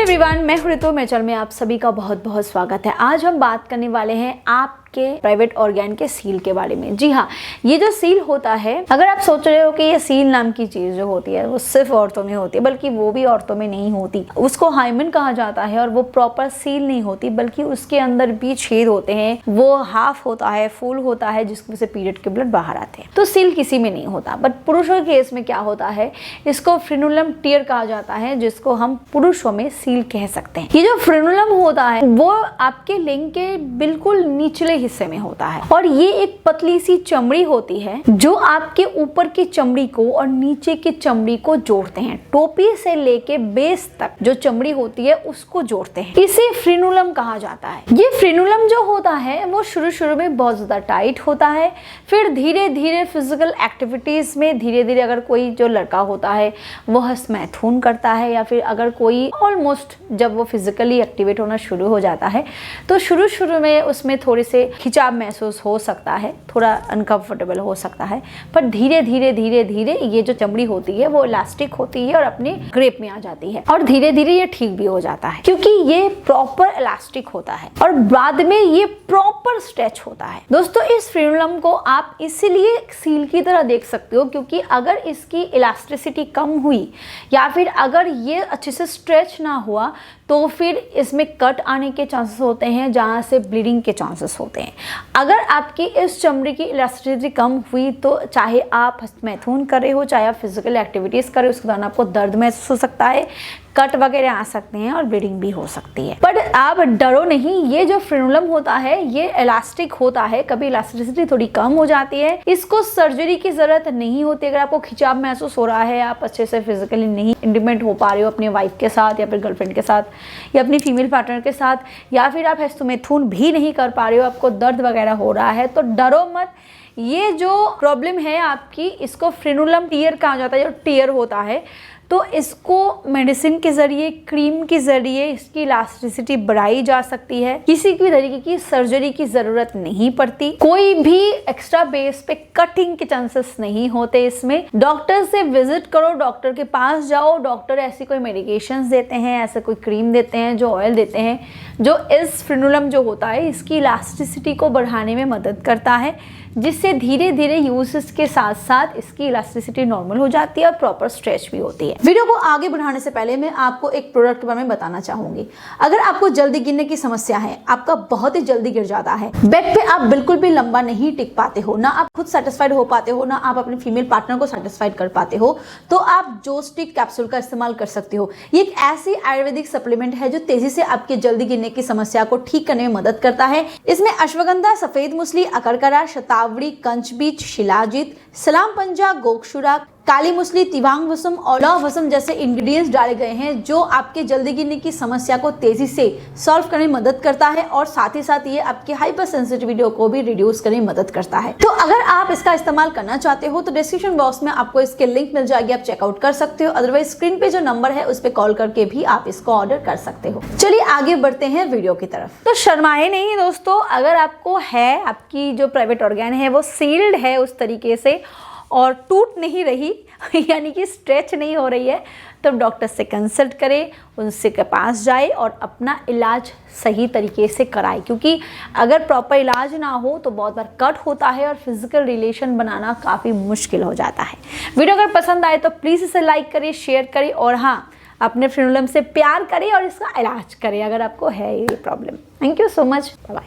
Everyone, मैं हूं ऋतु। मेरे चैनल में आप सभी का बहुत बहुत स्वागत है। आज हम बात करने वाले हैं आपके प्राइवेट ऑर्गन के सील के बारे में। जी हाँ, ये जो सील होता है, अगर आप सोच रहे हो कि ये सील नाम की चीज जो होती है वो सिर्फ औरतों में होती है, बल्कि वो भी औरतों में नहीं होती। उसको हाइमन कहा जाता है और वो प्रॉपर सील नहीं होती, बल्कि उसके अंदर भी छेद होते हैं। वो हाफ होता है, फुल होता है, जिसकी वजह से पीरियड के ब्लड बाहर आते हैं। तो सील किसी में नहीं होता। बट पुरुषों के केस में क्या होता है, इसको फ्रेनुलम टियर कहा जाता है, जिसको हम पुरुषों में सील कह सकते हैं। ये जो फ्रेनुलम होता है वो आपके लिंग के बिल्कुल निचले हिस्से में होता है और ये एक पतली सी चमड़ी होती है जो आपके ऊपर की चमड़ी को और नीचे की चमड़ी को जोड़ते हैं। टोपी से लेके बेस तक जो चमड़ी होती है उसको जोड़ते हैं। इसे फ्रेनुलम कहा जाता है। ये फ्रेनुलम जो होता है वो शुरू में बहुत ज्यादा टाइट होता है, फिर धीरे धीरे फिजिकल एक्टिविटीज में धीरे धीरे अगर कोई जो लड़का होता है वो हस्तमैथुन करता है, या फिर अगर कोई ऑलमोस्ट जब वो फिजिकली एक्टिवेट होना शुरू हो जाता है तो शुरू में उसमें थोड़े से खिंचाव महसूस हो सकता है, थोड़ा अनकंफर्टेबल हो सकता है, पर धीरे धीरे ये जो चमड़ी होती है वो इलास्टिक होती है और अपने ग्रेप में आ जाती है और धीरे धीरे ये ठीक भी हो जाता है, क्योंकि ये प्रॉपर इलास्टिक होता है और बाद में ये प्रॉपर स्ट्रेच होता है। दोस्तों, इस फ्रेनुलम को आप इसीलिए सील की तरह देख सकते हो, क्योंकि अगर इसकी इलास्टिसिटी कम हुई या फिर अगर ये अच्छे से स्ट्रेच ना हुआ तो फिर इसमें कट आने के चांसेस होते हैं, जहाँ से ब्लीडिंग के चांसेस होते हैं। अगर आपकी इस चमड़ी की इलास्टिसिटी कम हुई तो चाहे आप हस्तमैथुन कर रहे हो, चाहे आप फिजिकल एक्टिविटीज़ कर रहे हो, उसके दौरान आपको दर्द महसूस हो सकता है, कट वगैरह आ सकते हैं और ब्लीडिंग भी हो सकती है। पर आप डरो नहीं, ये जो फ्रेनुलम होता है ये इलास्टिक होता है। कभी इलास्टिसिटी थोड़ी कम हो जाती है, इसको सर्जरी की जरूरत नहीं होती। अगर आपको खिंचाव महसूस हो रहा है, आप अच्छे से फिजिकली नहीं इंटीमेट हो पा रहे हो अपने वाइफ के साथ या फिर गर्लफ्रेंड के साथ या अपनी फीमेल पार्टनर के साथ, या फिर आप हस्तमैथुन भी नहीं कर पा रहे हो, आपको दर्द वगैरह हो रहा है, तो डरो मत। ये जो प्रॉब्लम है आपकी, इसको फ्रेनुलम टियर कहा जाता है। जो टियर होता है तो इसको मेडिसिन के जरिए, क्रीम के जरिए इसकी इलास्टिसिटी बढ़ाई जा सकती है। किसी भी तरीके की सर्जरी की जरूरत नहीं पड़ती, कोई भी एक्स्ट्रा बेस पे कटिंग के चांसेस नहीं होते इसमें। डॉक्टर से विजिट करो, डॉक्टर के पास जाओ, डॉक्टर ऐसी कोई मेडिकेशंस देते हैं, ऐसे कोई क्रीम देते हैं, जो ऑयल देते हैं, जो इस फ्रेनुलम जो होता है इसकी इलास्टिसिटी को बढ़ाने में मदद करता है, जिससे धीरे धीरे यूजेस के साथ साथ इसकी इलास्टिसिटी नॉर्मल हो जाती है और प्रॉपर स्ट्रेच भी होती है। वीडियो को आगे बढ़ाने से पहले मैं आपको एक प्रोडक्ट के बारे में बताना चाहूंगी। अगर आपको जल्दी गिरने की समस्या है, आपका बहुत ही जल्दी गिर जाता है, बेड पे आप बिल्कुल भी लंबा नहीं टिक पाते हो, ना आप खुद सेटिस्फाइड हो पाते हो, ना आप अपने फीमेल पार्टनर को सेटिस्फाइड कर पाते हो, तो आप जोस्टिक कैप्सूल का इस्तेमाल कर सकते हो। ये एक ऐसी आयुर्वेदिक सप्लीमेंट है जो तेजी से आपके जल्दी गिरने की समस्या को ठीक करने में मदद करता है। इसमें अश्वगंधा, सफेद मूसली, अकरकरा, शतावरी, कंचबीज, शिलाजीत, सलाम पंजा, गोक्षुरा, काली मूसली, तिवांग वसम और लौह वसम जैसे इंग्रेडिएंट्स डाले गए हैं, जो आपके जल्दी गिरने की समस्या को तेजी से सॉल्व करने में मदद करता है और साथ ही साथ ये आपके हाइपर सेंसिटिविटी को भी रिड्यूस करने में मदद करता है। तो अगर आप इसका इस्तेमाल करना चाहते हो तो डिस्क्रिप्शन बॉक्स में आपको इसके लिंक मिल जाएगी, आप चेकआउट कर सकते हो। अदरवाइज स्क्रीन पे जो नंबर है उस पर कॉल करके भी आप इसको ऑर्डर कर सकते हो। चलिए आगे बढ़ते हैं वीडियो की तरफ। तो शर्माए नहीं दोस्तों, अगर आपको है, आपकी जो प्राइवेट ऑर्गन है वो सील्ड है उस तरीके से और टूट नहीं रही यानी कि स्ट्रेच नहीं हो रही है, तब डॉक्टर से कंसल्ट करें, उनसे के पास जाए और अपना इलाज सही तरीके से कराए, क्योंकि अगर प्रॉपर इलाज ना हो तो बहुत बार कट होता है और फिजिकल रिलेशन बनाना काफ़ी मुश्किल हो जाता है। वीडियो अगर पसंद आए तो प्लीज़ इसे लाइक करें, शेयर करें और हाँ, अपने फ्रेनुलम से प्यार करें और इसका इलाज करें अगर आपको है ये problem. Thank you so much, bye.